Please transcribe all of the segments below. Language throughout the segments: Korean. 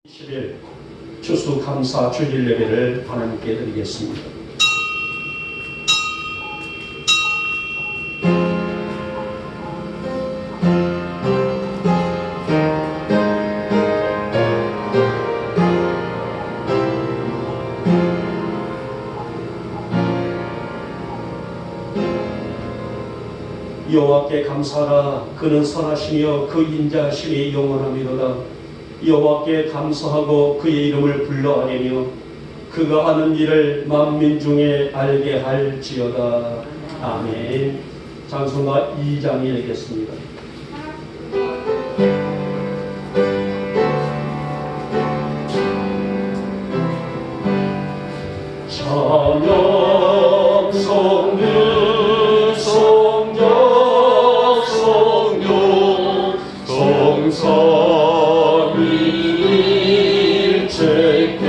20일 추수감사 주일 예배를 하나님께 드리겠습니다. 여호와께 감사하라. 그는 선하시며 그 인자하심이 영원하미로다. 여호와께 감사하고 그의 이름을 불러아뢰며 그가 하는 일을 만민 중에 알게 할지어다. 아멘. 찬송가 2장 읽겠습니다. 찬양 성령 성적 성령 성삼위일체께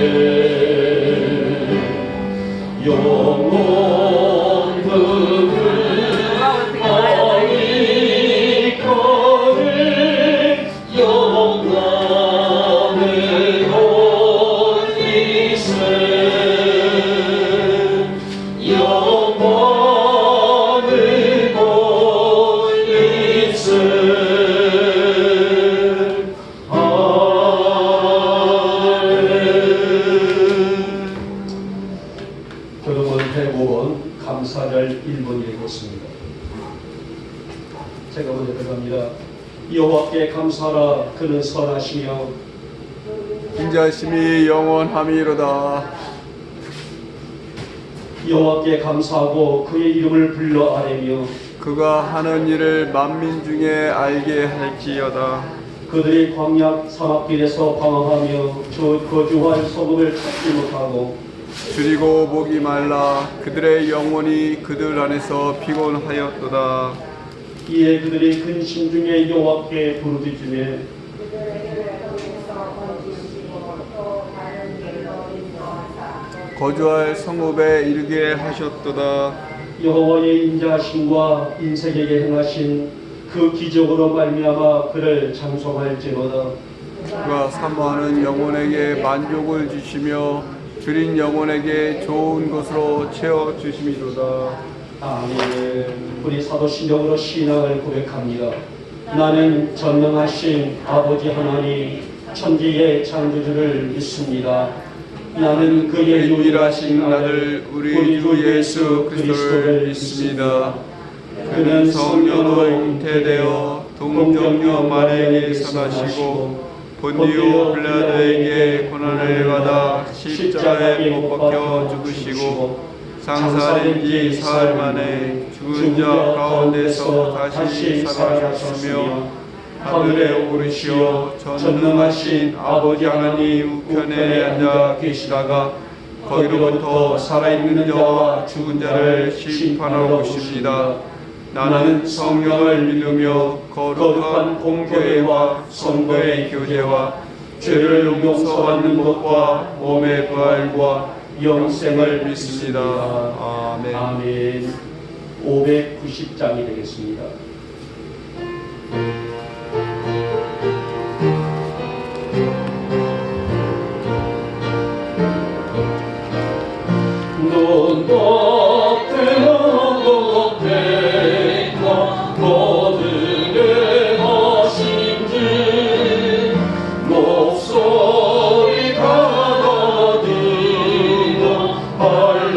영원 그를 아니거를 영광을 올리세 영광을 올리세 감사절 1분 읽겠습니다. 제가 먼저 들어갑니다. 여호와께 감사하라. 그는 선하시며 인자심이 영원함이로다. 여호와께 감사하고 그의 이름을 불러 아뢰며 그가 하는 일을 만민 중에 알게 할지어다. 그들이 광야 사막길에서 방황하며 거주할 소금을 찾지 못하고 줄이고 목이 말라 그들의 영혼이 그들 안에서 피곤하였도다. 이에 그들이 근심 중에 여호와께 부르짖으며 거주할 성읍에 이르게 하셨도다. 여호와의 인자하심과 인생에게 행하신 그 기적으로 말미암아 그를 찬송할지로다. 그가 사모하는 영혼에게 만족을 주시며 줄인 영혼에게 좋은 것으로 채워주심이로다. 아멘. 우리 사도 신령으로 신앙을 고백합니다. 나는 전능하신 아버지 하나님 천지의 창조주를 믿습니다. 나는 그의 유일하신 아들 우리 주 예수 그리스도를 믿습니다. 그는 성령으로 잉태되어 동정녀 마리아에게서 나시고 본디오 빌라도에게 고난을 받아 십자가에 못 박혀 죽으시고 장사된 지 사흘 만에 죽은 자 가운데서 다시 살아나셨으며 하늘에 오르시어 전능하신 아버지 하나님 우편에 앉아 계시다가 거기로부터 살아있는 자와 죽은 자를 심판하러 오십니다. 나는 성령을 믿으며 거룩한 공교회와 성도의 교제와 죄를 용서받는 것과 몸의 부활과 영생을 믿습니다. 아멘. 아멘. 590장이 되겠습니다.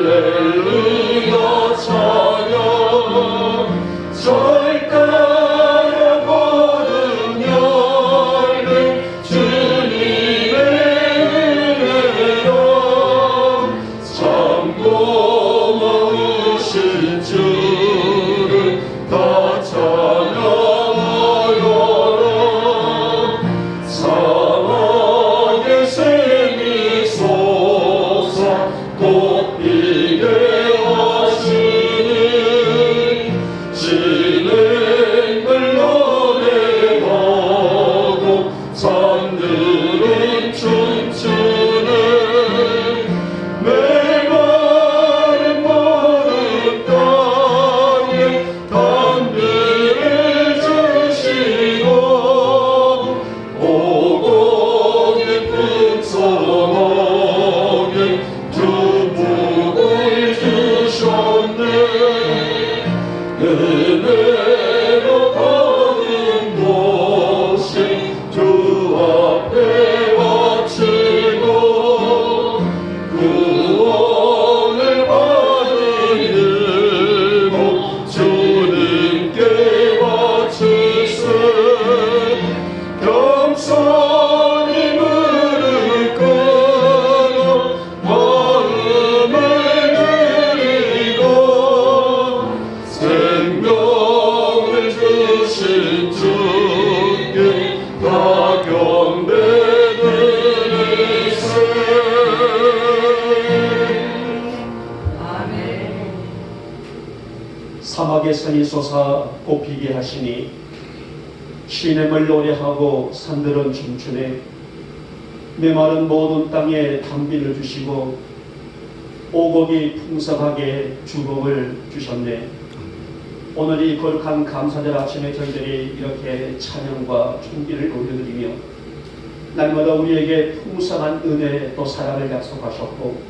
할렐루야 찬양 절 소망의 산이 솟아 꽃피게 하시니 시냇을 노래하고 산들은 춤추네. 메마른 모든 땅에 단비를 주시고 오곡이 풍성하게 주복을 주셨네. 오늘 이 거룩한 감사절 아침에 저희들이 이렇게 찬양과 존귀를 올려드리며 날마다 우리에게 풍성한 은혜 또 사랑을 약속하셨고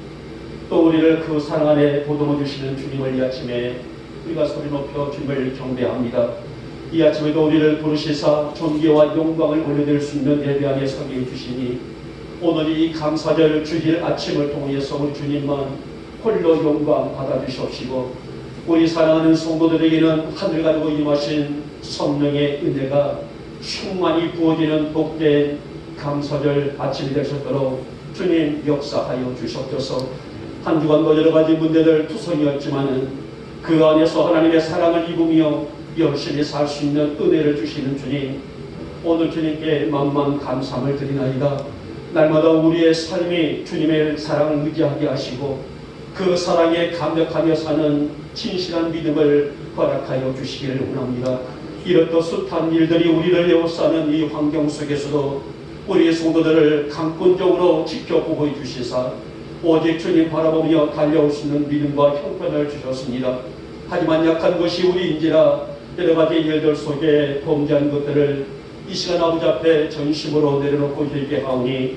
또 우리를 그 사랑 안에 보듬어 주시는 주님을 이 아침에 우리가 소리 높여 주님을 경배합니다. 이 아침에도 우리를 부르시사 존귀와 영광을 올려드릴 수 있는 예배 안에 서게 해주시니 오늘 이 감사절 주일 아침을 통해서 우리 주님만 홀로 영광 받아주시옵시고 우리 사랑하는 성도들에게는 하늘 가지고 임하신 성령의 은혜가 충만히 부어지는 복된 감사절 아침이 되셨도록 주님 역사하여 주셨소서. 한 주간도 여러 가지 문제들 투성이었지만은 그 안에서 하나님의 사랑을 입으며 열심히 살 수 있는 은혜를 주시는 주님, 오늘 주님께 만만 감사함을 드리나이다. 날마다 우리의 삶이 주님의 사랑을 의지하게 하시고 그 사랑에 감격하며 사는 진실한 믿음을 허락하여 주시기를 원합니다. 이렇듯 숱한 일들이 우리를 에워싸는 이 환경 속에서도 우리의 성도들을 강권적으로 지켜보고 주시사 오직 주님 바라보며 달려올 수 있는 믿음과 형편을 주셨습니다. 하지만 약한 것이 우리인지라 여러 가지 일들 속에 범죄한 것들을 이 시간 아버지 앞에 전심으로 내려놓고 회개하오니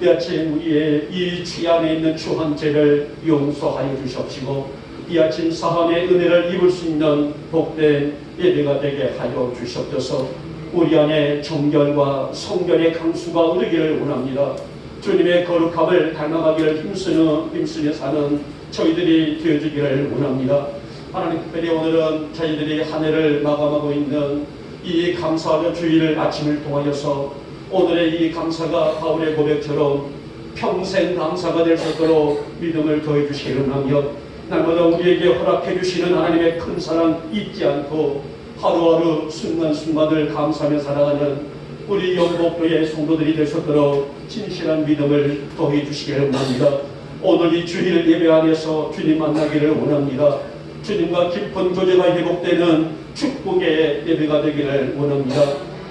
이 아침 우리의 이 죄 안에 있는 추한 죄를 용서하여 주시옵시고 이 아침 사함의 은혜를 입을 수 있는 복된 예배가 되게 하여 주시옵소서. 우리 안에 정결과 성결의 강수가 흐르기를 원합니다. 주님의 거룩함을 닮아가기를 힘쓰며 사는 저희들이 되어주기를 원합니다. 하나님, 특별히 오늘은 저희들이 한 해를 마감하고 있는 이 감사의 주일 아침을 통하여서 오늘의 이 감사가 바울의 고백처럼 평생 감사가 될 수 있도록 믿음을 더해 주시기를 하며 날마다 우리에게 허락해 주시는 하나님의 큰 사랑 잊지 않고 하루하루 순간순간을 감사하며 살아가는 우리 영복교의 성도들이 되셨도록 진실한 믿음을 더해 주시기를 원합니다. 오늘 이 주일 예배 안에서 주님 만나기를 원합니다. 주님과 깊은 교제가 회복되는 축복의 예배가 되기를 원합니다.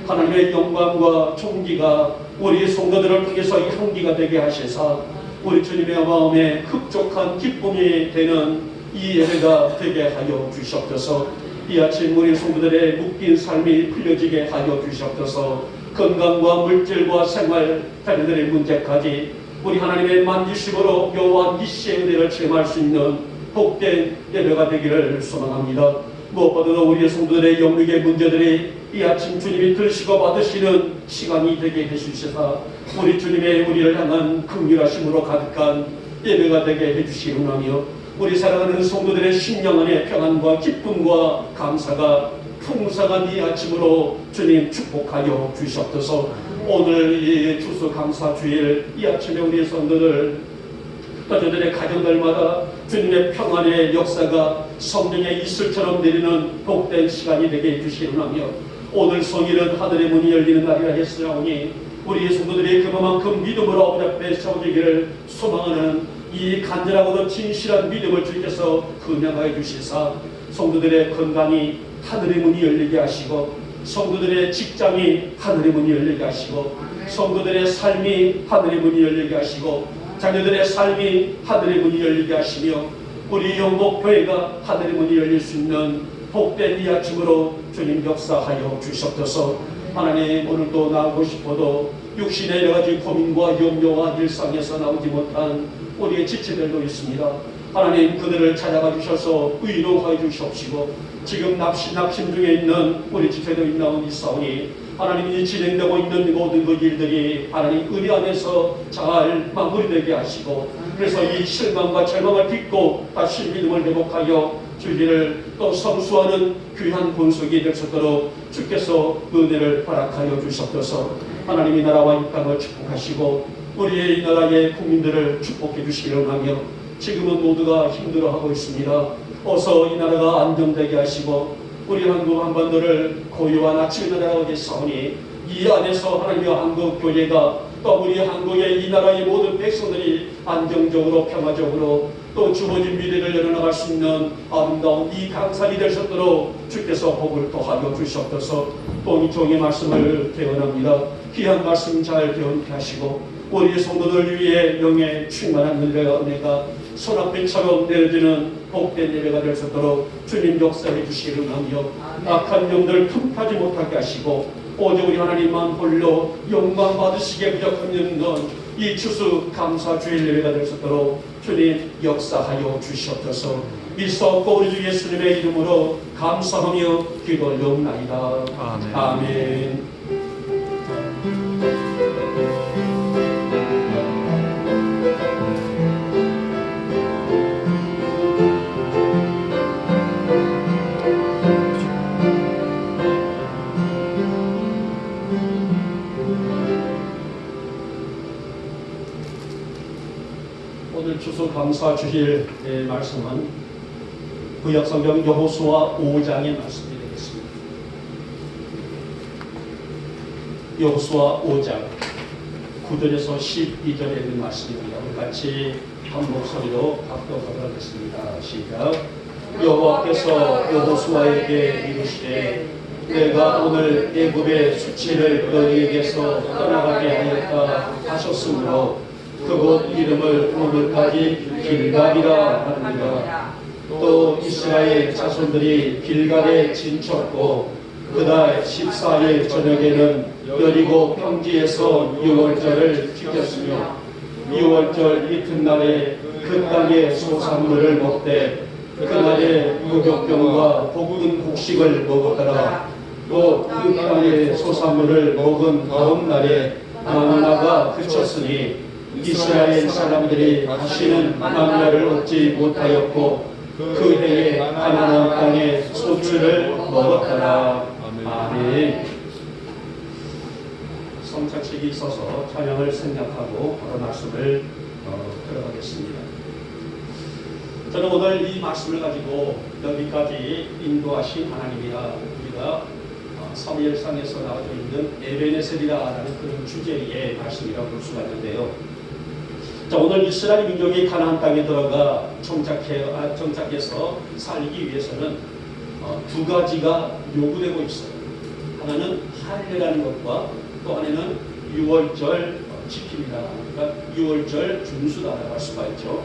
하나님의 영광과 존귀가 우리 성도들을 통해서 향기가 되게 하시사 우리 주님의 마음에 흡족한 기쁨이 되는 이 예배가 되게 하여 주시옵소서. 이 아침 우리 성도들의 묶인 삶이 풀려지게 하여 주시옵소서. 건강과 물질과 생활, 자녀들의 문제까지 우리 하나님의 만지심으로 여호와 니시의 은혜를 체험할 수 있는 복된 예배가 되기를 소망합니다. 무엇보다도 우리의 성도들의 영육의 문제들이 이 아침 주님이 들으시고 받으시는 시간이 되게 해주시사 우리 주님의 우리를 향한 긍휼하심으로 가득한 예배가 되게 해주시기 원하며 우리 사랑하는 성도들의 심령 안에 평안과 기쁨과 감사가 풍성한 이 아침으로 주님 축복하여 주시옵소서. 오늘 이 추수감사주일 이 아침에 우리 성도들 또 저들의 가정들마다 주님의 평안의 역사가 성령의 이슬처럼 내리는 복된 시간이 되게 해주시기 원하며 오늘 성일은 하늘의 문이 열리는 날이라 했으나오니 우리 성도들이 그만큼 믿음으로 아버지 앞에 세워지기를 소망하는 이 간절하고도 진실한 믿음을 주께서 건양하여 주시사 성도들의 건강이 하늘의 문이 열리게 하시고 성도들의 직장이 하늘의 문이 열리게 하시고 성도들의 삶이 하늘의 문이 열리게 하시고 자녀들의 삶이 하늘의 문이 열리게 하시며 우리 영복교회가 하늘의 문이 열릴 수 있는 복된 이 아침으로 주님 역사하여 주시옵소서. 하나님, 오늘도 나오고 싶어도 육신의 여러 가지 고민과 염려와 일상에서 나오지 못한 우리의 지체들도 있습니다. 하나님, 그들을 찾아가 주셔서 의로하여 주시옵시고 지금 낙심 중에 있는 우리 지체들이 나오니 하나님이 진행되고 있는 모든 그 일들이 하나님 은혜 안에서 잘 마무리되게 하시고 그래서 이 실망과 절망을 딛고 다시 믿음을 회복하여 주기를 또 성수하는 귀한 본속이 될 수 있도록 주께서 은혜를 허락하여 주시옵소서. 하나님이 나라와 이 땅을 축복하시고 우리의 이 나라의 국민들을 축복해 주시기를 하며 지금은 모두가 힘들어하고 있습니다. 어서 이 나라가 안정되게 하시고 우리 한국 한반도를 고요한 아침의 나라가 되사오니 이 안에서 하나님의 한국 교회가 또 우리 한국의 이 나라의 모든 백성들이 안정적으로 평화적으로 또 주어진 미래를 열어나갈 수 있는 아름다운 이 강산이 될 수 있도록 주께서 복을 더하여 주시옵소서. 또 이 종의 말씀을 개헌합니다. 귀한 말씀 잘 개헌케 하시고 우리 성도들 위해 영의 충만한 은혜가 손앞에처럼 내려지는 복된 예배가 될 수 있도록 주님 역사해 주시기를 하며 악한 영들 틈타지 못하게 하시고 오직 우리 하나님만 홀로 영광 받으시기에 부족한 이 추수 감사 주일 예배가 될 수 있도록 주님 역사하여 주시옵소서. 믿사옵고 우리 주 예수님의 이름으로 감사하며 기도 올려옵나이다. 아멘. 아멘. 오늘 추수감사 주일 말씀은 구약성경 여호수아 5장의 말씀이 되겠습니다. 여호수아 5장 9절에서 12절에 있는 말씀입니다. 우리 같이 한 목소리로 합독하도록 하겠습니다. 시작. 여호와께서 여호수아에게 이르시되 내가 오늘 애굽의 수치를 너희에게서 떠나가게 하였다 하셨으므로 그곳 이름을 오늘까지 길갈이라 하느니라. 또 이스라엘 자손들이 길갈에 진쳤고 그달 14일 저녁에는 여리고 평지에서 유월절을 지켰으며 유월절 이튿날에 그 땅의 소산물을 먹되 그날에 무교병과 볶은 곡식을 먹었더라. 또 그 땅의 소산물을 먹은 다음 날에 만나가 그쳤으니 이스라엘 사람들이 다시는 만나를 얻지 못하였고 그 해에 가나안 땅의 소출을 먹었더라. 아멘. 성찬식이 있어서 찬양을 생략하고 바로 말씀을 들어가겠습니다. 저는 오늘 이 말씀을 가지고 여기까지 인도하신 하나님이라 우리가 사무엘상에서 나와져 있는 에베네셀이라는 그런 주제의 말씀이라고 볼 수가 있는데요. 자, 오늘 이스라엘 민족이 가나안 땅에 들어가 정착해서 살기 위해서는 두 가지가 요구되고 있어요. 하나는 할례라는 것과 또 하나는 유월절 지킴이다. 그러니까 유월절 준수다라고 할 수가 있죠.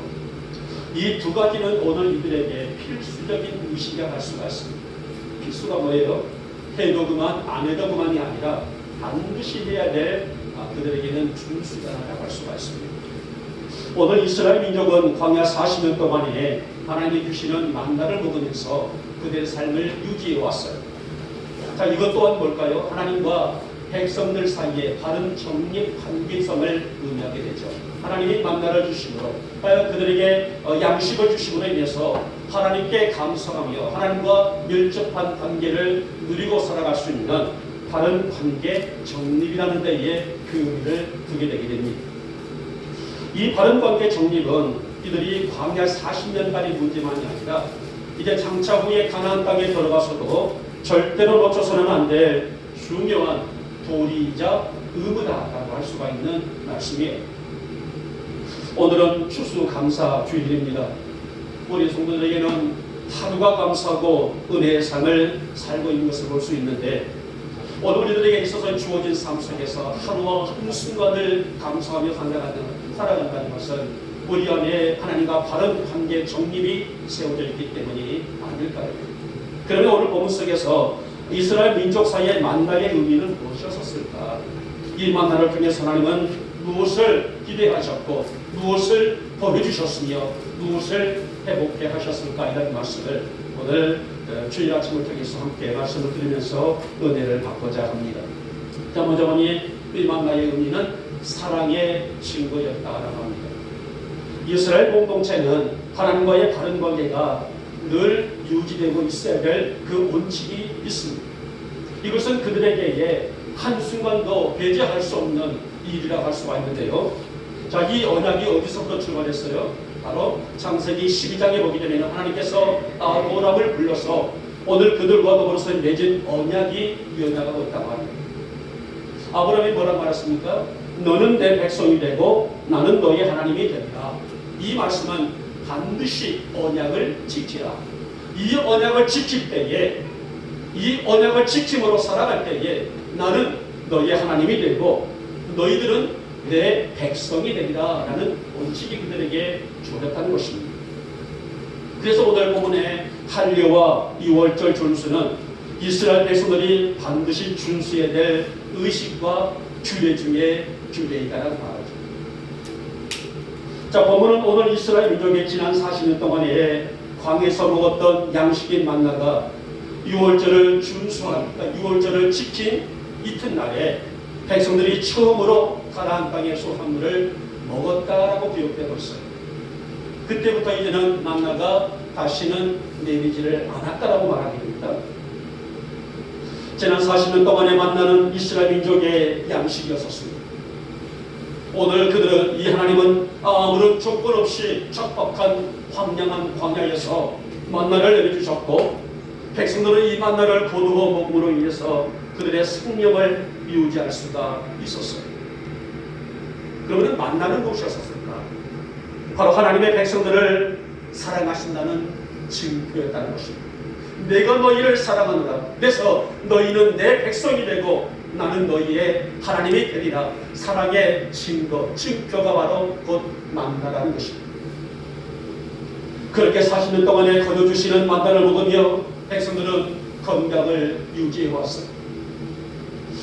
이 두 가지는 오늘 이들에게 필수적인 의식이라고 할 수가 있습니다. 필수가 뭐예요? 해도 그만 안 해도 그만이 아니라 반드시 해야 될 그들에게는 준수다라고 할 수가 있습니다. 오늘 이스라엘 민족은 광야 40년 동안에 하나님이 주시는 만나를 먹으면서 그들의 삶을 유지해 왔어요. 자, 이것 또한 뭘까요? 하나님과 백성들 사이에 바른 정립 관계성을 의미하게 되죠. 하나님이 만나를 주심으로 그들에게 양식을 주심으로 인해서 하나님께 감사하며 하나님과 밀접한 관계를 누리고 살아갈 수 있는 바른 관계 정립이라는 데에 그 의미를 두게 되게 됩니다. 이 바른 관계 정립은 이들이 광야 40년간의 문제만이 아니라 이제 장차 후에 가나안 땅에 들어가서도 절대로 놓쳐서는 안 될 중요한 도리이자 의무다라고 할 수가 있는 말씀이에요. 오늘은 추수감사 주일입니다. 우리 성도들에게는 하루가 감사하고 은혜의 삶을 살고 있는 것을 볼 수 있는데 오늘 우리들에게 있어서 주어진 삶 속에서 하루와 한순간을 감사하며 살아간다는 것은 우리 안에 하나님과 바른 관계 정립이 세워져 있기 때문이 아닐까요? 그러면 오늘 본문 속에서 이스라엘 민족 사이의 만나의 의미는 무엇이었을까? 이 만나를 통해서 하나님은 무엇을 기대하셨고 무엇을 보여주셨으며 무엇을 회복해 하셨을까? 이런 말씀을 오늘 주일 아침을 통해서 함께 말씀을 드리면서 은혜를 받고자 합니다. 자, 먼저 보니 이 만나의 의미는 사랑의 증거였다라고 합니다. 이스라엘 공동체는 하나님과의 바른 관계가 늘 유지되고 있어야 될 그 원칙이 있습니다. 이것은 그들에게 한순간도 배제할 수 없는 일이라고 할 수가 있는데요. 자, 이 언약이 어디서부터 출발했어요? 바로 창세기 12장에 보게 되면 하나님께서 아브라함을 불러서 오늘 그들과 더불어서 맺은 언약이 이 언약하고 있다고 합니다. 아브라함이 뭐라고 말했습니까? 너는 내 백성이 되고 나는 너의 하나님이 되리라. 이 말씀은 반드시 언약을 지키라. 이 언약을 지킬 때에, 이 언약을 지킴으로 살아갈 때에 나는 너의 하나님이 되고 너희들은 내 백성이 되리라 라는 원칙이 그들에게 주어졌다는 것입니다. 그래서 오늘 본문의 할례와 유월절 준수는 이스라엘 백성들이 반드시 준수해야 될 의식과 규례 중에 규례이다라고 말하죠. 자, 본문은 오늘 이스라엘 민족의 지난 40년 동안에 광야에서 먹었던 양식인 만나가 유월절을 준수한, 그러니까 유월절을 지킨 이튿날에 백성들이 처음으로 가나안 땅의 소산물을 먹었다라고 기록되고 있어요. 그때부터 이제는 만나가 다시는 내리지를 않았다라고 말하게 됩니다. 지난 40년 동안의 만나는 이스라엘 민족의 양식이었습니다. 오늘 그들은 이 하나님은 아무런 조건 없이 척박한 황량한 광야에서 만나를 내려주셨고 백성들은 이 만나를 거두어 먹음으로 인해서 그들의 생명을 유지할 수가 있었어요. 그러면 만나는 무엇이었습니까? 바로 하나님의 백성들을 사랑하신다는 증거였다는 것입니다. 내가 너희를 사랑하노라. 그래서 너희는 내 백성이 되고 나는 너희의 하나님이 되리라. 사랑의 증거, 증거가 바로 곧 만나라는 것입니다. 그렇게 40년 동안에 거둬주시는 만나를 먹으며 백성들은 건강을 유지해 왔어요.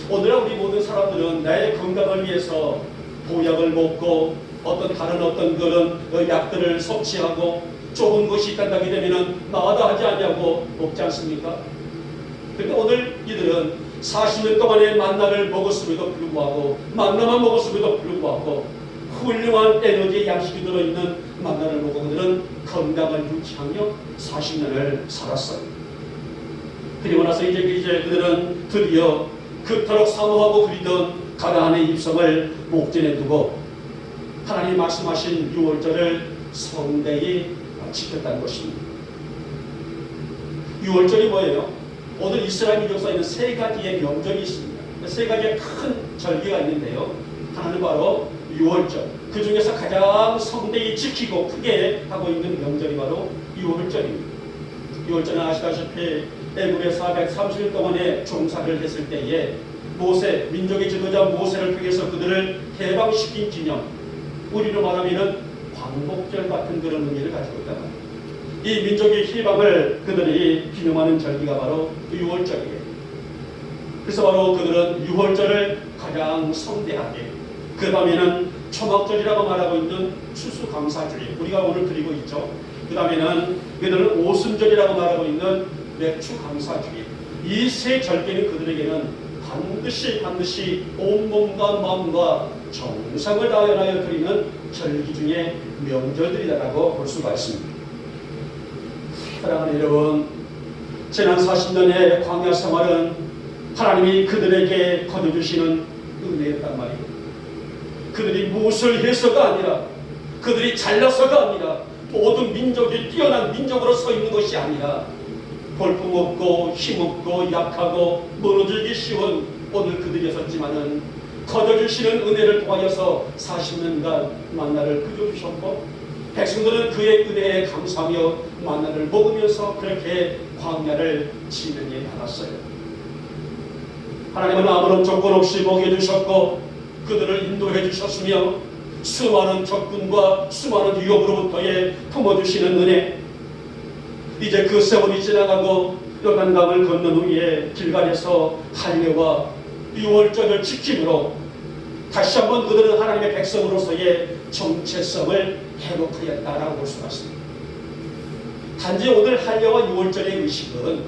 오늘날 우리 모든 사람들은 나의 건강을 위해서 보약을 먹고 다른 그런 약들을 섭취하고 좋은 것이 있다게 되면 나아다 하지 않냐고 먹지 않습니까? 그런데 오늘 이들은 40년 동안의 만나를 먹었음에도 불구하고 만나만 먹었음에도 불구하고 훌륭한 에너지의 양식이 들어있는 만나를 먹고 그들은 건강을 유지하며 40년을 살았어요. 그리고 나서 이제 그들은 드디어 그토록 사모하고 그리던 가나안의 입성을 목전에 두고 하나님이 말씀하신 유월절을 성대히 지켰다는 것입니다. 유월절이 뭐예요? 오늘 이스라엘 민족사에는 세 가지의 명절이 있습니다. 세 가지의 큰 절기가 있는데요. 하나는 바로 유월절. 그 중에서 가장 성대히 지키고 크게 하고 있는 명절이 바로 유월절입니다. 유월절은 아시다시피 애굽에 430일 동안의 종살이를 했을 때에 모세, 민족의 지도자 모세를 통해서 그들을 해방시킨 기념, 우리로 말하면 광복절 같은 그런 의미를 가지고 있다. 이 민족의 해방을 그들이 기념하는 절기가 바로 유월절이에요. 그래서 바로 그들은 유월절을 가장 성대하게, 그 다음에는 초막절이라고 말하고 있는 추수감사주일, 우리가 오늘 드리고 있죠. 그 다음에는 그들은 오순절이라고 말하고 있는 매추감사주일. 이 세 절기는 그들에게는 반드시 온몸과 마음과 정성을 다하여 드리는 절기 중에 명절들이라고 볼 수가 있습니다. 사랑하는 여러분, 지난 40년의 광야 생활은 하나님이 그들에게 거둬주시는 은혜였단 말이에요. 그들이 무엇을 해서가 아니라, 그들이 잘나서가 아니라, 모든 민족이 뛰어난 민족으로 서 있는 것이 아니라 볼품없고 힘없고 약하고 무너지기 쉬운 오늘 그들이었지만은 거둬주시는 은혜를 통하여서 40년간 만나를 그려주셨고 백성들은 그의 은혜에 감사하며 만나를 먹으면서 그렇게 광야를 진행해 나갔어요. 하나님은 아무런 조건 없이 먹여주셨고 그들을 인도해 주셨으며 수많은 적군과 수많은 위협으로부터의 품어주시는 은혜, 이제 그 세월이 지나가고 요단강을 건넌 후에 길갈에서 할례와 유월절을 지킴으로 다시 한번 그들은 하나님의 백성으로서의 정체성을 회복하였다라고 볼 수가 있습니다. 단지 오늘 할례와 유월절의 의식은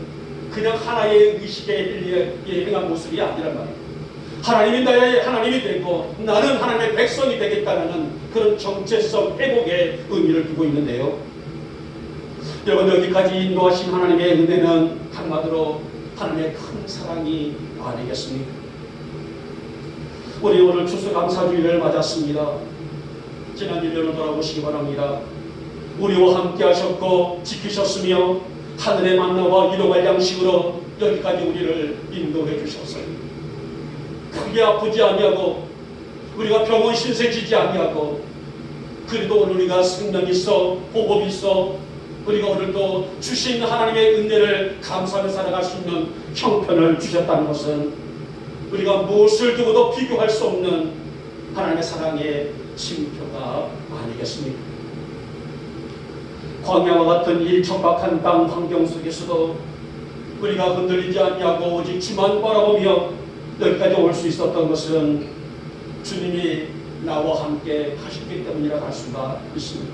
그냥 하나의 의식에 행한 모습이 아니란 말이에요. 하나님이 나의 하나님이 되고 나는 하나님의 백성이 되겠다는 그런 정체성 회복의 의미를 두고 있는데요. 여러분, 여기까지 인도하신 하나님의 은혜는 한마디로 하나님의 큰 사랑이 아니겠습니까? 우리 오늘 추수감사주일을 맞았습니다. 지난 1년을 돌아보시기 바랍니다. 우리와 함께 하셨고 지키셨으며 하늘의 만나와 일용할 양식으로 여기까지 우리를 인도해 주셨어요. 크게 아프지 아니하고 우리가 병원 신세 지지 아니하고, 그래도 오늘 우리가 생명 있어, 호흡 있어, 우리가 오늘도 주신 하나님의 은혜를 감사하며 살아갈 수 있는 형편을 주셨다는 것은 우리가 무엇을 두고도 비교할 수 없는 하나님의 사랑의 징표가 아니겠습니까? 광야와 같은 이 척박한 땅 환경 속에서도 우리가 흔들리지 않냐고 오직 주만 바라보며 여기까지 올 수 있었던 것은 주님이 나와 함께 하셨기 때문이라 할 수가 있습니다.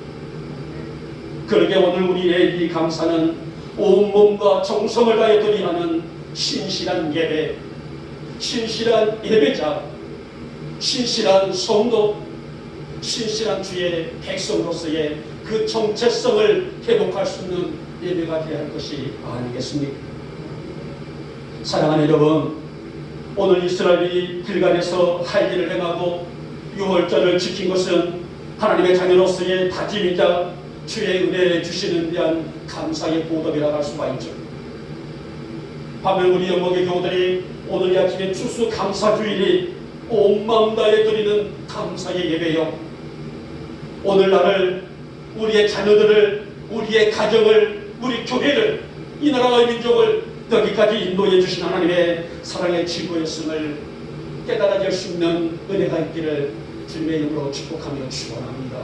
그러게 오늘 우리의 이 감사는 온몸과 정성을 다해 드리하는 신실한 예배, 신실한 예배자, 신실한 성도, 신실한 주의 백성으로서의 그 정체성을 회복할 수 있는 예배가 되어야 할 것이 아니겠습니까? 사랑하는 여러분, 오늘 이스라엘이 길갈에서 할 일을 행하고 유월절을 지킨 것은 하나님의 자녀로서의 다짐이자 주의 은혜 주시는 대한 감사의 보답이라고 할 수가 있죠. 반면 우리 영목의 교우들이 오늘 이 아침에 추수감사주일이 온 마음 다해 드리는 감사의 예배요, 오늘날을, 우리의 자녀들을, 우리의 가정을, 우리 교회를, 이 나라와 민족을 여기까지 인도해 주신 하나님의 사랑의 지구였음을 깨달아질 수 있는 은혜가 있기를 주님의 이름으로 축복하며 축원합니다.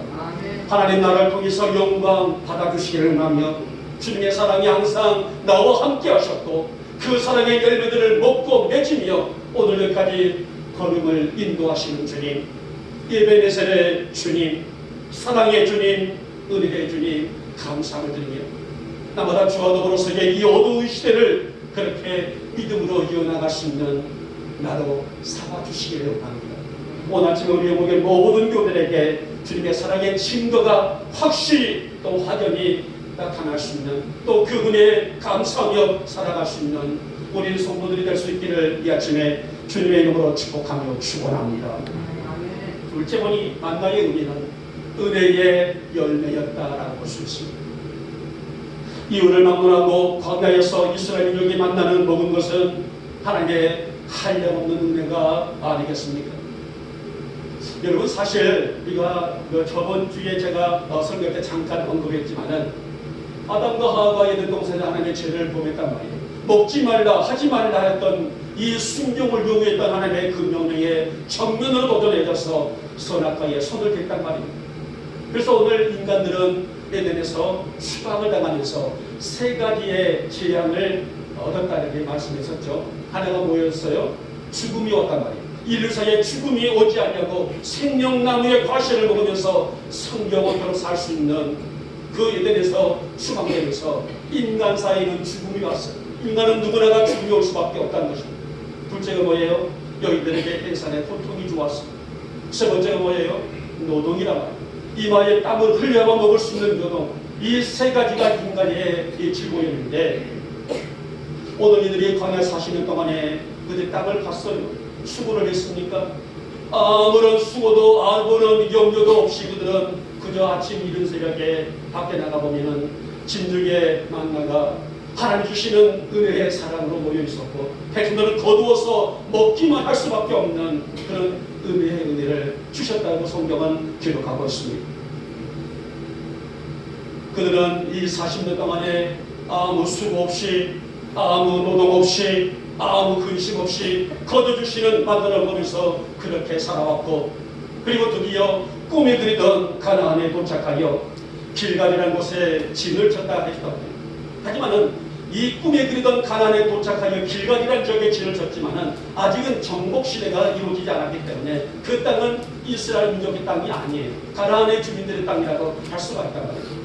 하나님 나라를 통해서 영광 받아주시기를 원하며 주님의 사랑이 항상 나와 함께 하셨고 그 사랑의 열매들을 먹고 맺으며 오늘 여기까지 걸음을 인도하시는 주님, 예배네셀의 주님, 사랑의 주님, 은혜의 주님, 감사를 드리며 나마다 주와 더불어서의 이 어두운 시대를 그렇게 믿음으로 이어나갈 수 있는 나로 삼아주시기를 원합니다. 오늘 아침에 우리 영국의 모든 교들에게 주님의 사랑의 증거가 확실히 또 확연히 나타날 수 있는, 또 그분의 감사하며 살아갈 수 있는 우리 성도들이 될 수 있기를 이 아침에 주님의 이름으로 축복하며 축원합니다. 둘째 번이 만나의 의미는 은혜의 열매였다라고 볼 수 있습니다. 이유를 막론하고 광야에서 이스라엘 민족이 만나는 먹은 것은 하나님의 한량없는 은혜가 아니겠습니까? 여러분, 사실 우리가 저번 주에 제가 설교 때 잠깐 언급했지만은 아담과 하와가 에덴 동산에 하나님의 죄를 범했단 말이에요. 먹지 말라, 하지 말라 했던 이 순종을 요구했던 하나님의 그 명령에 정면으로 도전해져서 선악과에 손을 댔단 말입니다. 그래서 오늘 인간들은 에덴에서 추방을 당하면서 세 가지의 재앙을 얻었다는 말씀했었죠. 하나가 뭐였어요? 죽음이 왔단 말이에요. 이들 사이에 죽음이 오지 않냐고 생명나무의 과실을 먹으면서 성경원처럼 살 수 있는 그 에덴에서 추방되면서 인간 사이에는 죽음이 왔어요. 인간은 누구나가 죽음이 올 수밖에 없다는 것입니다. 둘째가 뭐예요? 여인들에게 해산의 고통이 주었습니다. 세 번째가 뭐예요? 노동이란 말이에요. 이마에 땀을 흘려야만 먹을 수 있는 노동. 이 세 가지가 인간의 질고였는데 오늘 이들이 광야 40년 동안에 그들 땀을 봤어요. 수고를 했습니까? 아무런 수고도 아무런 염려도 없이 그들은 그저 아침 이른 새벽에 밖에 나가보면 진즉의 만나가 하나님 주시는 은혜의 사랑으로 모여 있었고 백성들은 거두어서 먹기만 할 수밖에 없는 그런 은혜의 은혜를 주셨다고 성경은 기록하고 있습니다. 그들은 이 40년 동안에 아무 수고 없이, 아무 노동 없이, 아무 근심 없이 거둬주시는 만나를 보면서 그렇게 살아왔고, 그리고 드디어 꿈에 그리던 가나안에 도착하여 길갈이라는 곳에 진을 쳤다 했던, 하지만은 이 꿈에 그리던 가나안에 도착하여 길갈이라는 지역에 진을 쳤지만은 아직은 정복 시대가 이루어지지 않았기 때문에 그 땅은 이스라엘 민족의 땅이 아니에요. 가나안의 주민들의 땅이라고 할 수가 있단 말이에요.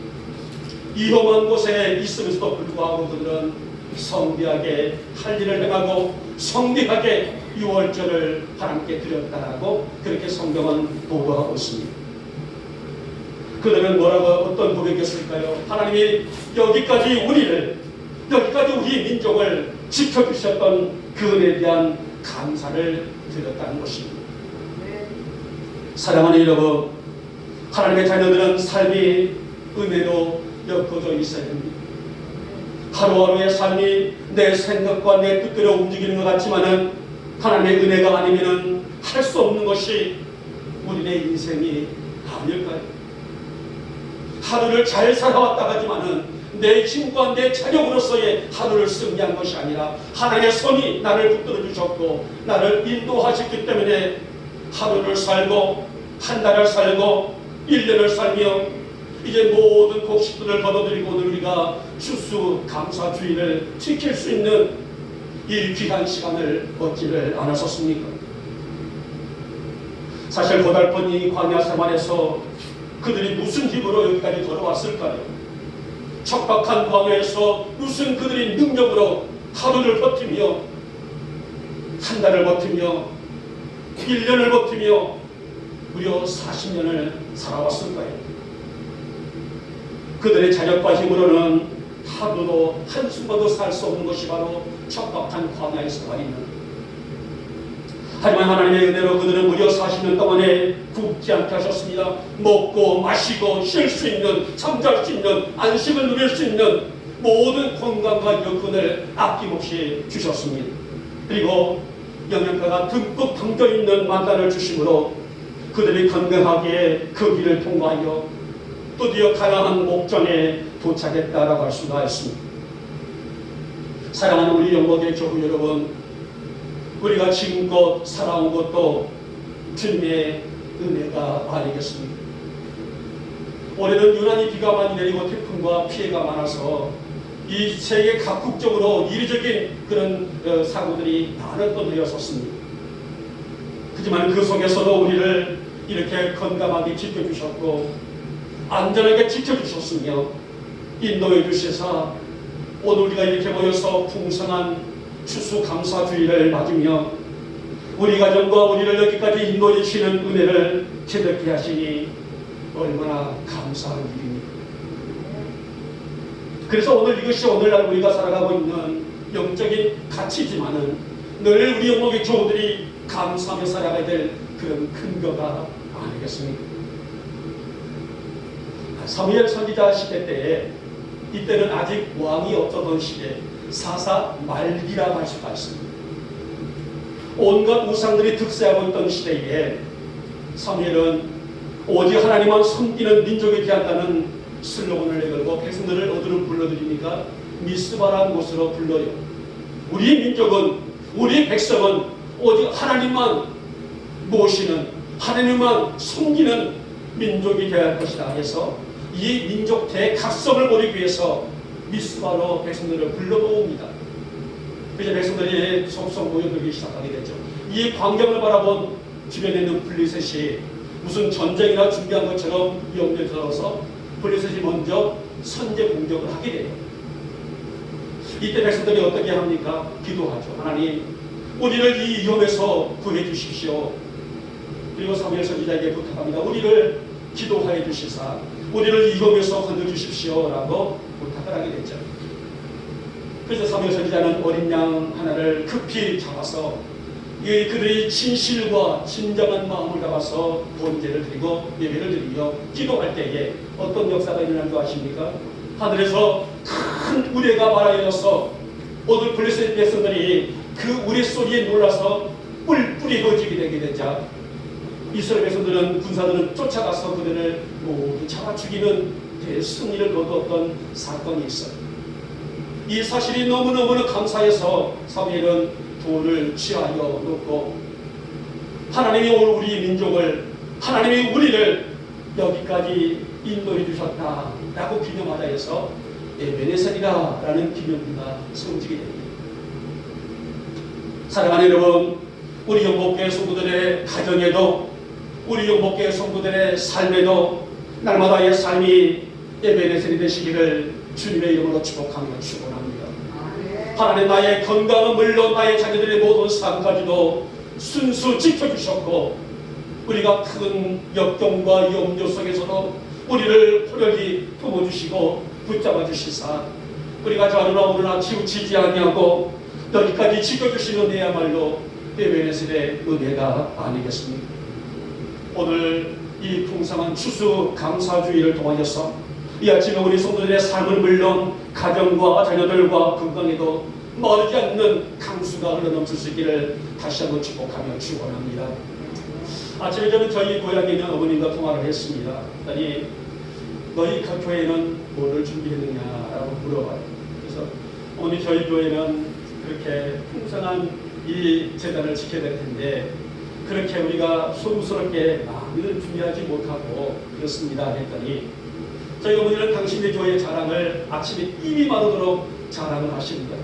위험한 곳에 있으면서도 불구하고 그들은 성비하게 할 일을 행하고 성비하게 유월절을 하나님께 드렸다라고 그렇게 성경은 보도하고 있습니다. 그들은 뭐라고 어떤 고백이었을까요? 하나님이 여기까지 우리 민족을 지켜주셨던 그 은혜에 대한 감사를 드렸다는 것입니다. 사랑하는 여러분, 하나님의 자녀들은 삶이 은혜로 엮어져 있어야 됩니다. 하루하루의 삶이 내 생각과 내 뜻대로 움직이는 것 같지만은 하나님의 은혜가 아니면은 할 수 없는 것이 우리의 인생이 아닐까요? 하루를 잘 살아왔다 하지만은 내 힘과 내 자력으로서의 하루를 승리한 것이 아니라 하나님의 손이 나를 붙들어 주셨고 나를 인도하셨기 때문에 하루를 살고 한 달을 살고 1년을 살며 이제 모든 곡식들을 거둬들이고 오늘 우리가 추수감사주의를 지킬 수 있는 이 귀한 시간을 얻지를 않았었습니까? 사실 고달픈 이 광야 생활에서 그들이 무슨 힘으로 여기까지 걸어왔을까요? 척박한 광야에서 무슨 그들이 능력으로 하루를 버티며 한 달을 버티며 1년을 버티며 무려 40년을 살아왔을까요? 그들의 자력과 힘으로는 하루도 한순간도 살 수 없는 것이 바로 척박한 광야의 생활입니다. 하지만 하나님의 은혜로 그들은 무려 40년 동안에 굶지 않게 하셨습니다. 먹고 마시고 쉴 수 있는, 잠잘 수 있는, 안식을 누릴 수 있는 모든 건강과 여건을 아낌없이 주셨습니다. 그리고 영양가가 듬뿍 담겨있는 만나를 주심으로 그들이 건강하게 그 길을 통과하여 드디어 가나안 목전에 도착했다라고 할 수가 있습니다. 사랑하는 우리 영목의 교우 여러분, 우리가 지금껏 살아온 것도 주님의 은혜가 아니겠습니까? 올해는 유난히 비가 많이 내리고 태풍과 피해가 많아서 이 세계 각국적으로 이례적인 그런 사고들이 많은 떠들렸었습니다. 하지만 그 속에서도 우리를 이렇게 건강하게 지켜주셨고 안전하게 지켜주셨으며 인도해 주시사 오늘 우리가 이렇게 모여서 풍성한 추수감사주의를 맞으며 우리 가정과 우리를 여기까지 인도해 주시는 은혜를 체득케 하시니 얼마나 감사한 일입니까? 그래서 오늘 이것이 오늘날 우리가 살아가고 있는 영적인 가치지만은 늘 우리 영목의 교우들이 감사하며 살아가야 될 그런 근거가 아니겠습니까? 사무엘 선지자 시대 때에 이때는 아직 왕이 없었던 시대 사사 말기라고 할 수가 있습니다. 온갖 우상들이 득세하고 있던 시대에 사무엘은 오직 하나님만 섬기는 민족에 대한다는 슬로건을 내걸고 백성들을 어디로 불러들입니까? 미스바라는 곳으로 불러요. 우리 민족은, 우리 백성은 오직 하나님만 모시는, 하나님만 섬기는 민족이 되어야 할 것이다 해서 이 민족 대각성을 보이기 위해서 미스바로 백성들을 불러모읍니다. 그래서 백성들이 속속 모여들기 시작하게 되죠. 이 광경을 바라본 주변에 있는 블리셋이 무슨 전쟁이나 준비한 것처럼 염려에 들어서 블리셋이 먼저 선제 공격을 하게 돼요. 이때 백성들이 어떻게 합니까? 기도하죠. 하나님, 우리를 이 위험에서 구해 주십시오. 그리고 사무엘 선지자에게 부탁합니다. 우리를 기도하여 주시사 우리를 이 위험에서 건져 주십시오 라고 부탁을 하게 됐죠. 그래서 사무엘 선지자는 어린 양 하나를 급히 잡아서 그들의 진실과 진정한 마음을 담아서 번제를 드리고 예배를 드리며 기도할 때에 어떤 역사가 일어난 줄 아십니까? 하늘에서 큰 우레가 말하여서 오늘 블레셋 백성들이 그 우레 소리에 놀라서 뿔뿔이 거지게 되게 되자 이스라엘 백성들은 군사들은 쫓아가서 그들을 모두 잡아 죽이는 대승리를 거두었던 사건이 있어요. 이 사실이 너무너무 감사해서 사무엘은 돌을 취하여 놓고 하나님이 오늘 우리 민족을, 하나님이 우리를 여기까지 인도해 주셨다라고 기념하자 해서 에베네셀이다 라는 기념비가 세워지게 됩니다. 사랑하는 여러분, 우리 영목교회 성도들의 가정에도 우리 영목교회 성도들의 삶에도 날마다의 삶이 에베네셀이 되시기를 주님의 이름으로 축복하며 축원합니다. 하나님, 나의 건강은 물론 나의 자녀들의 모든 삶까지도 순수 지켜주셨고 우리가 큰 역경과 염려 속에서도 우리를 호련히 품어주시고 붙잡아 주시사 우리가 좌우나 우르나 치우치지 아니하고 여기까지 지켜주시는 은혜야말로 에베네셀의 은혜가 아니겠습니까? 오늘 이 풍성한 추수 감사주의를 통하여서 이 아침에 우리 성도들의 삶은 물론 가정과 자녀들과 건강에도 머르지 않는 강수가 흘러넘칠 수 있기를 다시 한번 축복하며 축원합니다. 아침에 저는 저희 고향에 있는 어머님과 통화를 했습니다. 그랬더니 너희 교회는 뭐를 준비했느냐라고 물어봐요. 그래서 어머니 저희 교회는 그렇게 풍성한 이 재단을 지켜야 될 텐데 그렇게 우리가 소무스럽게 많이는 준비하지 못하고 그렇습니다 했더니 저희 어머니는 당신의 교회 자랑을 아침에 입이 마르도록 자랑을 하십니다.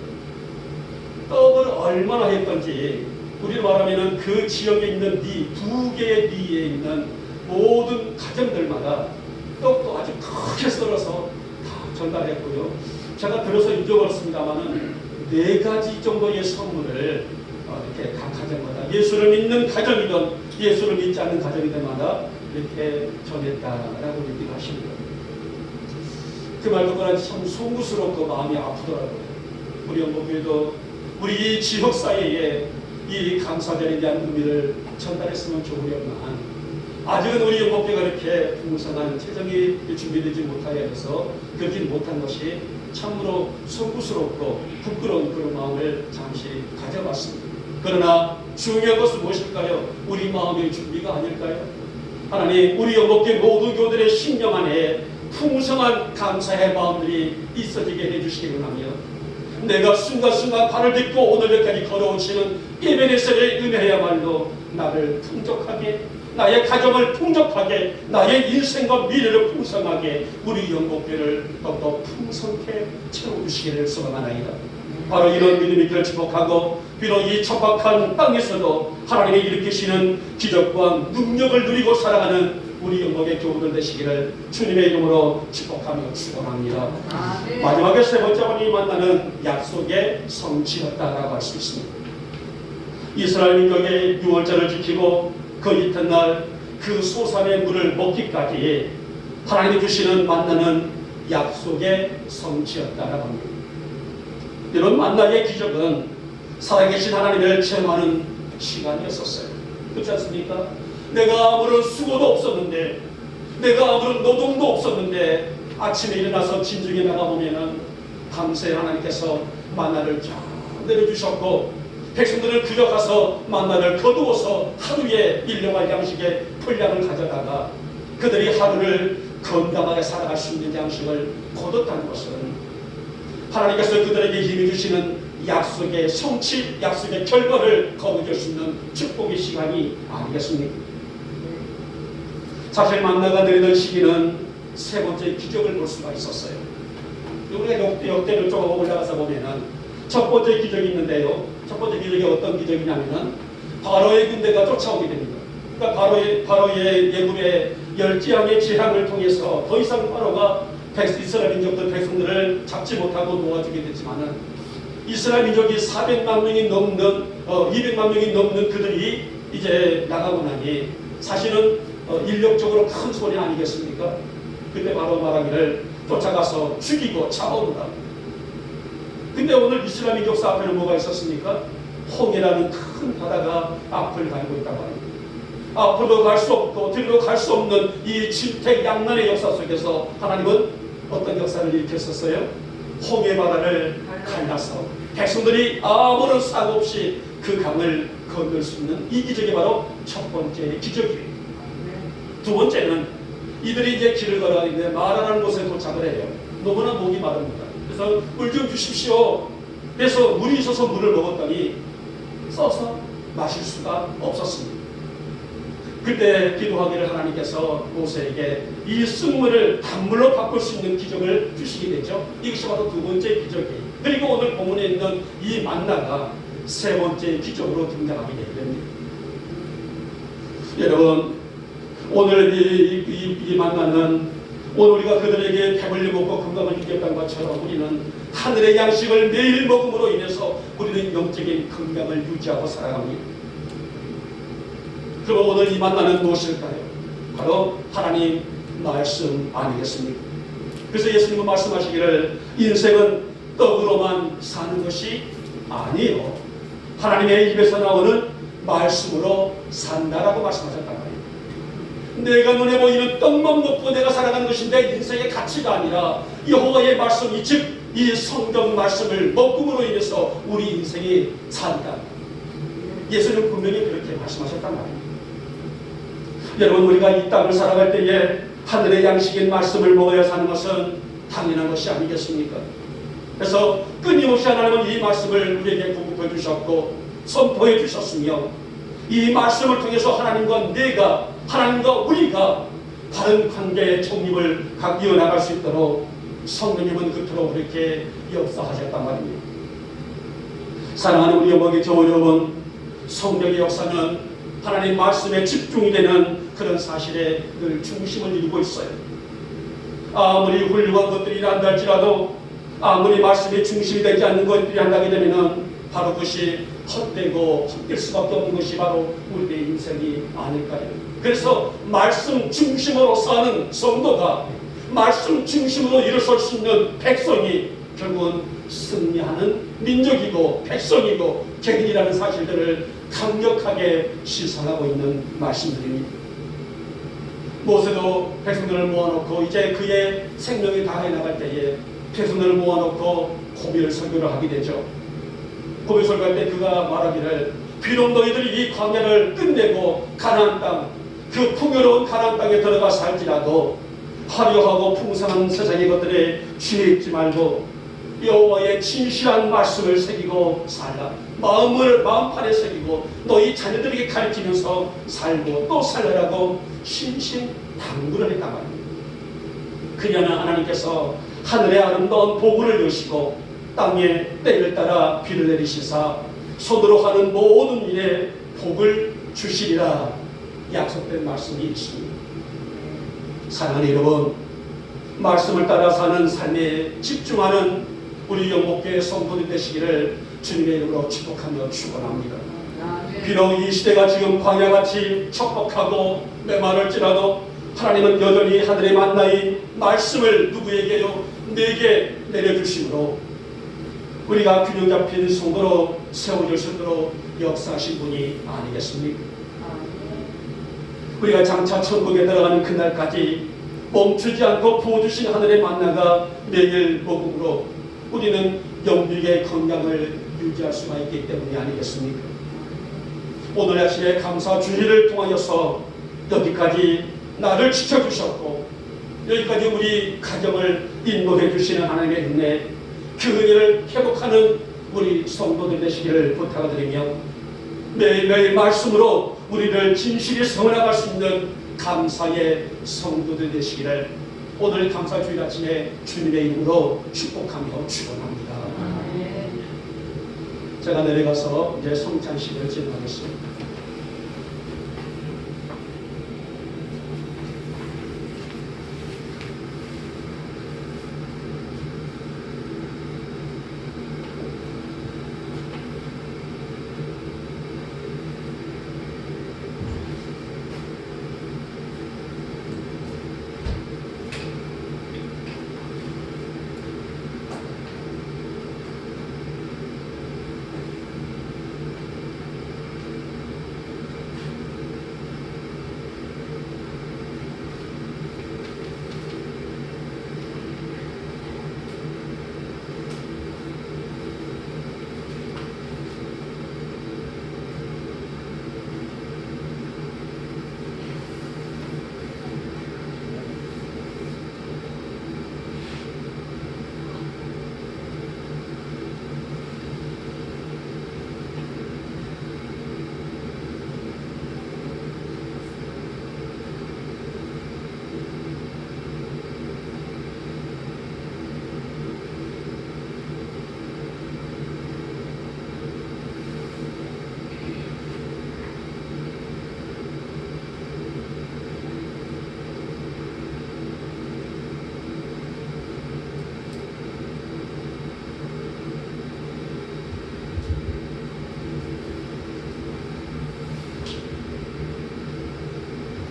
떡을 얼마나 했던지 우리로 말하면 그 지역에 있는 두 개의 리에 있는 모든 가정들마다 떡도 아주 크게 썰어서 다 전달했고요. 제가 들어서 잊어버렸습니다만은 4가지 정도의 선물을 이렇게 각 가정마다 예수를 믿는 가정이든 예수를 믿지 않는 가정이든마다 이렇게 전했다라고 얘기를 하십니다. 그 말 듣고 참 송구스럽고 마음이 아프더라고요. 우리 영국교회도 우리 이 지역 사회에 이 감사절에 대한 의미를 전달했으면 좋으련만 아직은 우리 영국교회가 이렇게 풍성한 재정이 준비되지 못하여서 그렇게 못한 것이 참으로 송구스럽고 부끄러운 그런 마음을 잠시 가져봤습니다. 그러나 중요한 것은 무엇일까요? 우리 마음의 준비가 아닐까요? 하나님, 우리 영국교회 모든 교들의 신령 안에 풍성한 감사의 마음들이 있어지게 해주시기 원하며 내가 순간순간 발을 딛고 오늘까지 걸어오시는 예배의설에 은혜야말로 나를 풍족하게 나의 가정을 풍족하게 나의 인생과 미래를 풍성하게 우리 영국교회를 더욱더 풍성케 채워주시기를 소망하나이다. 바로 이런 믿음이 결집하고 비록 이 척박한 땅에서도 하나님이 일으키시는 기적과 능력을 누리고 살아가는 우리 영국의 교우들 되시기를 주님의 이름으로 축복하며 축원합니다. 마지막에 세 번째 번이 만나는 약속의 성취였다라고 할 수 있습니다. 이스라엘 민족의 유월절을 지키고 그 이튿날 그 소산의 물을 먹기까지 하나님이 주시는 만나는 약속의 성취였다라고 합니다. 이런 만나의 기적은 살아계신 하나님을 체험하는 시간이었었어요. 그렇지 않습니까? 내가 아무런 수고도 없었는데 내가 아무런 노동도 없었는데 아침에 일어나서 진중에 나가보면은 밤새 하나님께서 만나를 쫙 내려주셨고 백성들은 그저 가서 만나를 거두어서 하루에 일용할 양식의 분량을 가져다가 그들이 하루를 건강하게 살아갈 수 있는 양식을 거뒀다는 것은 하나님께서 그들에게 힘이 주시는 약속의 성취, 약속의 결과를 거두줄 수 있는 축복의 시간이 아니겠습니까? 사실 만나가 내리던 시기는 세 번째 기적을 볼 수가 있었어요. 우리가 역대를 조금 올라가서 보면은 첫 번째 기적이 있는데요. 첫 번째 기적이 어떤 기적이냐면은 바로의 군대가 쫓아오게 됩니다. 그러니까 바로의 예굽의 10지왕의 재앙을 통해서 더 이상 바로가 이스라엘 민족들 백성들을 잡지 못하고 놓아주게 됐지만은 이스라엘 민족이 400만 명이 넘는 200만 명이 넘는 그들이 이제 나가고 나니 사실은 인력적으로 큰 소리 아니겠습니까? 그때 바로 말하기를 쫓아가서 죽이고 잡아오라. 근데 오늘 이스라엘 민족사 앞에는 뭐가 있었습니까? 홍해라는 큰 바다가 앞을 가리고 있다고 합니다. 앞으로도 갈 수 없고 뒤로도 갈 수 없는 이 질택양난의 역사 속에서 하나님은 어떤 역사를 일으켰었어요? 홍해 바다를 갈라서 백성들이 아무런 사고 없이 그 강을 건널 수 있는 이 기적이 바로 첫 번째 기적이에요. 두 번째는 이들이 이제 길을 걸어가는데 마라라는 곳에 도착을 해요. 너무나 목이 마릅니다. 그래서 물 좀 주십시오. 그래서 물이 있어서 물을 먹었더니 써서 마실 수가 없었습니다. 그때 기도하기를 하나님께서 모세에게 이 쓴물을 단물로 바꿀 수 있는 기적을 주시게 되죠. 이것이 바로 두 번째 기적이에요. 그리고 오늘 본문에 있는 이 만나가 세 번째 기적으로 등장하게 됩니다. 여러분, 오늘 이 만나는 오늘 우리가 그들에게 배불리 먹고 건강을 주겠다는 것처럼 우리는 하늘의 양식을 매일 먹음으로 인해서 우리는 영적인 건강을 유지하고 살아갑니다. 그럼 오늘 이 만나는 무엇일까요? 바로 하나님 말씀 아니겠습니까? 그래서 예수님은 말씀하시기를 인생은 떡으로만 사는 것이 아니요 하나님의 입에서 나오는 말씀으로 산다라고 말씀하셨단 말이에요. 내가 눈에 보이는 떡만 먹고 내가 살아가는 것이 내 인생의 가치가 아니라 여호와의 말씀이 즉 이 성경 말씀을 먹음으로 인해서 우리 인생이 산다. 예수님은 분명히 그렇게 말씀하셨단 말이에요. 여러분, 우리가 이 땅을 살아갈 때에 하늘의 양식인 말씀을 먹어야 사는 것은 당연한 것이 아니겠습니까? 그래서 끊임없이 하나님은 이 말씀을 우리에게 공급해 주셨고 선포해 주셨으며, 이 말씀을 통해서 하나님과 내가, 하나님과 우리가 바른 관계의 정립을 이어나갈 수 있도록 성령님은 그토록 그렇게 역사하셨단 말입니다. 사랑하는 우리 어머니 저 여러분, 성령의 역사는 하나님 말씀에 집중이 되는 그런 사실에 늘 중심을 이루고 있어요. 아무리 훌륭한 것들이 한다 할지라도, 아무리 말씀에 중심이 되지 않는 것들이 한다게 되면은 바로 그것이 헛되고 헛될 수밖에 없는 것이 바로 우리의 인생이 아닐까요? 그래서 말씀 중심으로 사는 성도가, 말씀 중심으로 일어설 수 있는 백성이 결국은 승리하는 민족이고 백성이고 개인이라는 사실들을 강력하게 시사하고 있는 말씀들입니다. 모세도 백성들을 모아놓고 이제 그의 생명이 다해 나갈 때에 백성들을 모아놓고 고비를 설교를 하게 되죠. 고비 설교할 때 그가 말하기를, 비록 너희들이 이 광야를 끝내고 가나안 땅, 그 풍요로운 가나안 땅에 들어가 살지라도 화려하고 풍성한 세상의 것들에 취해 있지 말고 여호와의 진실한 말씀을 새기고 살라. 마음판에 새기고 너희 자녀들에게 가르치면서 살고 또 살라라고 신신당부를 했단 말입니다. 그녀는 하나님께서 하늘의 아름다운 복을 여시고 땅에 때를 따라 비를 내리시사 손으로 하는 모든 일에 복을 주시리라 약속된 말씀이 있습니다. 사랑하는 여러분, 말씀을 따라 사는 삶에 집중하는 우리 영목교회 성도들 되시기를 주님의 이름으로 축복하며 축원합니다. 비록 이 시대가 지금 광야같이 척박하고 메마를지라도 하나님은 여전히 하늘의 만나인 말씀을 누구에게요? 내게 내려주심으로 우리가 균형 잡힌 성도로 세워질 수 있도록 역사하신 분이 아니겠습니까? 우리가 장차 천국에 들어가는 그날까지 멈추지 않고 부어주신 하늘의 만나가 매일 먹음으로 우리는 영육의 건강을 유지할 수가 있기 때문이 아니겠습니까? 오늘 아침에 감사 주일을 통하여서 여기까지 나를 지켜주셨고 여기까지 우리 가정을 인도해 주시는 하나님의 은혜, 그 은혜를 회복하는 우리 성도들 되시기를 부탁드리며 매일매일 말씀으로 우리를 진실히 세워나갈 수 있는 감사의 성도들 되시기를 오늘 감사 주일 아침에 주님의 이름으로 축복하며 축원합니다. 제가 내려가서 이제 성찬식을 진행하겠습니다.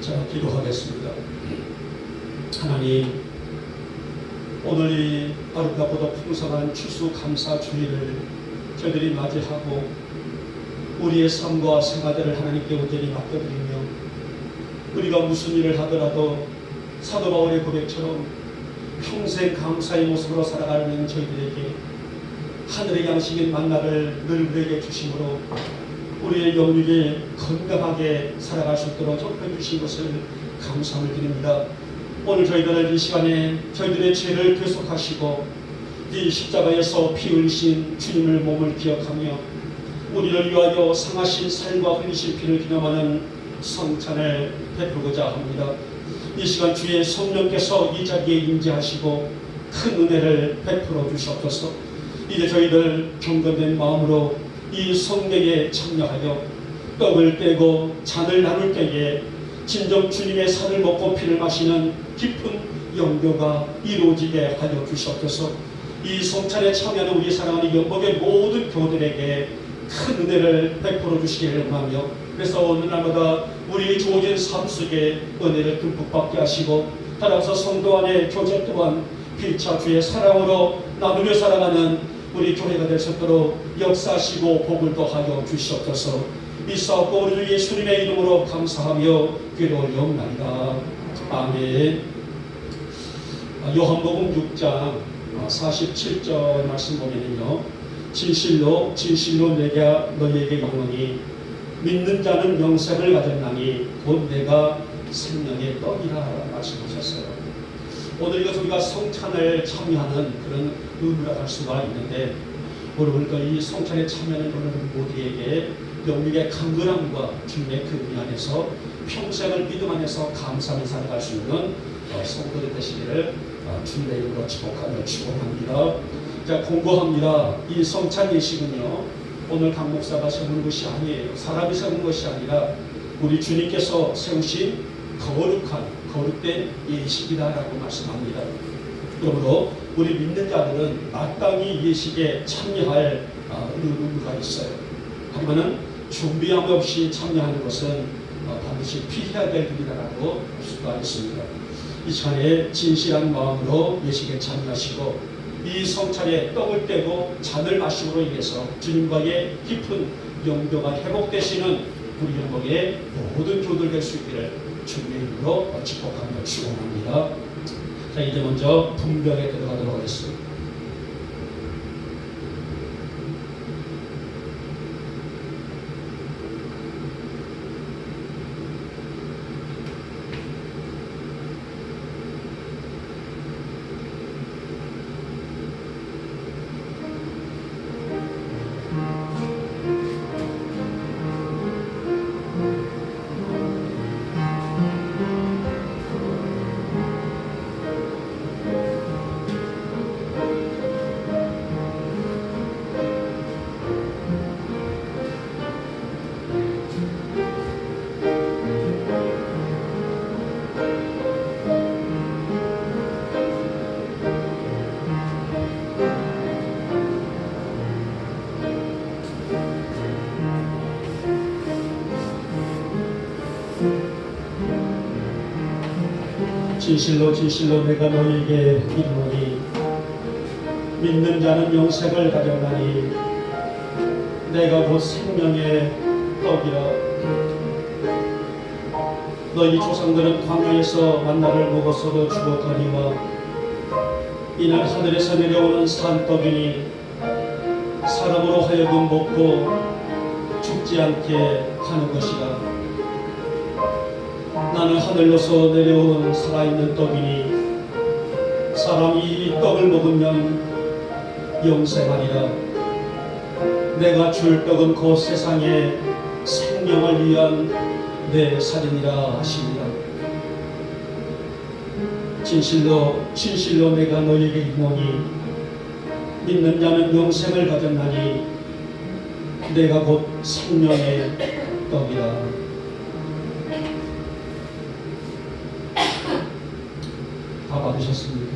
자, 기도하겠습니다. 하나님, 오늘 이 아름답고도 풍성한 추수감사 주일을 저희들이 맞이하고 우리의 삶과 생활들을 하나님께 온전히 맡겨드리며 우리가 무슨 일을 하더라도 사도 바울의 고백처럼 평생 감사의 모습으로 살아가는 저희들에게 하늘의 양식인 만나를 늘 우리에게 주심으로 우리의 영육이 건강하게 살아갈 수 있도록 협조해 주신 것을 감사함을 드립니다. 오늘 저희들을 이 시간에 저희들의 죄를 대속하시고 이 십자가에서 피 흘리신 주님의 몸을 기억하며 우리를 위하여 상하신 살과 흘리신 피를 기념하는 성찬을 베푸고자 합니다. 이 시간 주의 성령께서 이 자리에 임재하시고 큰 은혜를 베풀어 주시옵소서. 이제 저희들 경건된 마음으로 이 성례에 참여하여 떡을 떼고 잔을 나눌 때에 진정 주님의 살을 먹고 피를 마시는 깊은 영교가 이루어지게 하여 주시옵소서. 이 성찬에 참여하는 우리 사랑하는 영복의 모든 교우들에게 큰 은혜를 베풀어 주시기를 원하며, 그래서 오늘 날마다 우리 주어진 삶 속에 은혜를 듬뿍 받게 하시고 따라서 성도 안의 교제 또한 피차 주의 사랑으로 나누며 살아가는 우리 교회가 될 수 있도록 역사하시고 복을 더하여 주시옵소서. 이사옵고 우리 주 예수님의 이름으로 감사하며 기도 올려옵나이다. 아멘. 요한복음 6장 47절 말씀 보면은요, 진실로 진실로 내가 너희에게 이르노니 믿는 자는 영생을 가졌나니 곧 내가 생명의 떡이라 말씀하셨어요. 오늘 이것은 우리가 성찬을 참여하는 그런 의무라 할 수가 있는데, 오늘부터 이 성찬에 참여하는 우리 모두에게 영육의 강건함과 주님의 그 은혜 안에서 평생을 믿음 안에서 감사하며 살아갈 수 있는 성도들 되시기를 주님의 이름으로 축복하며 축원합니다. 자, 공고합니다. 이 성찬 예식은요, 오늘 강 목사가 세우는 것이 아니에요. 사람이 세우는 것이 아니라 우리 주님께서 세우신 거룩된 예식이다라고 말씀합니다. 그러므로 우리 믿는 자들은 마땅히 예식에 참여할 의무가 있어요. 하지만은 준비함 없이 참여하는 것은 반드시 피해야 될 일이라고 할 수가 있습니다. 이 시간에 진실한 마음으로 예식에 참여하시고 이 성찬에 떡을 떼고 잔을 마심으로 인해서 주님과의 깊은 영교가 회복되시는 우리 영복의 모든 교우들 될 수 있기를 주님의 이름으로 축복하며 축원합니다. 자, 이제 먼저 분별에 들어가도록 하겠습니다. 진실로 진실로 내가 너희에게 이르노니 믿는 자는 영생을 가졌나니 내가 곧 생명의 떡이라. 너희 조상들은 광야에서 만나를 먹었어도 죽었거니와 이는 하늘에서 내려오는 산떡이니 사람으로 하여금 먹고 죽지 않게 하는 것이라. 나는 하늘로서 내려온 살아있는 떡이니 사람이 이 떡을 먹으면 영생하리라. 내가 줄 떡은 곧 세상의 생명을 위한 내 살이니라 하시니라. 진실로 진실로 내가 너희에게 이르노니 믿는 자는 영생을 가졌나니 내가 곧 생명의 떡이라. 다 받으셨습니까?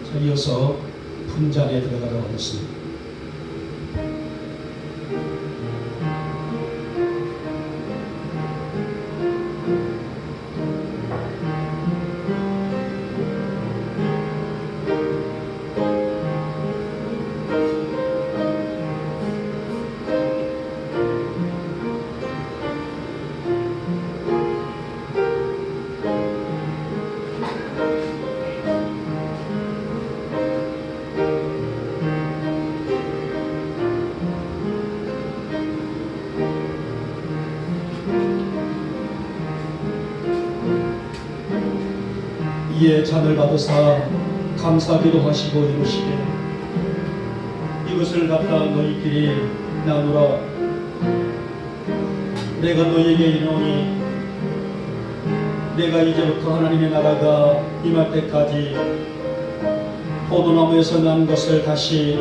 자, 이어서 분잔에 들어가도록 하겠습니다. 이에 잔을 받으사 감사기도 하시고 이르시되 이것을 갖다 너희끼리 나누라. 내가 너희에게 이르노니 내가 이제부터 하나님의 나라가 임할 때까지 포도나무에서 난 것을 다시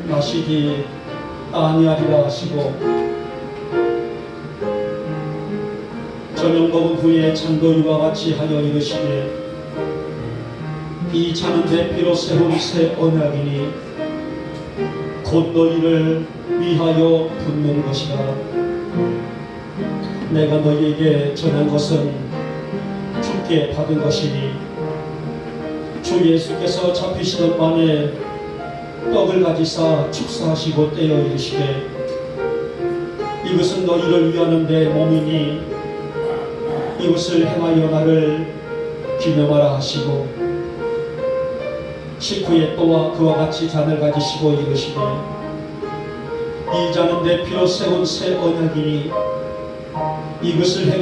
마시지 아니하리라 하시고 저녁 먹은 후에 잔도 이와 같이 하여 이르시되 이 잔은 내 피로 세운 새 언약이니 곧 너희를 위하여 붓는 것이라. 내가 너희에게 전한 것은 주께 받은 것이니 주 예수께서 잡히시던 밤에 떡을 가지사 축사하시고 떼어 이르시되 이것은 너희를 위하는 내 몸이니 이것을 행하여 나를 기념하라 하시고 식후에 또한 그와 같이 잔을 가지시고 이르시되 이 잔은 내 피로 세운 새 언약이니 이것을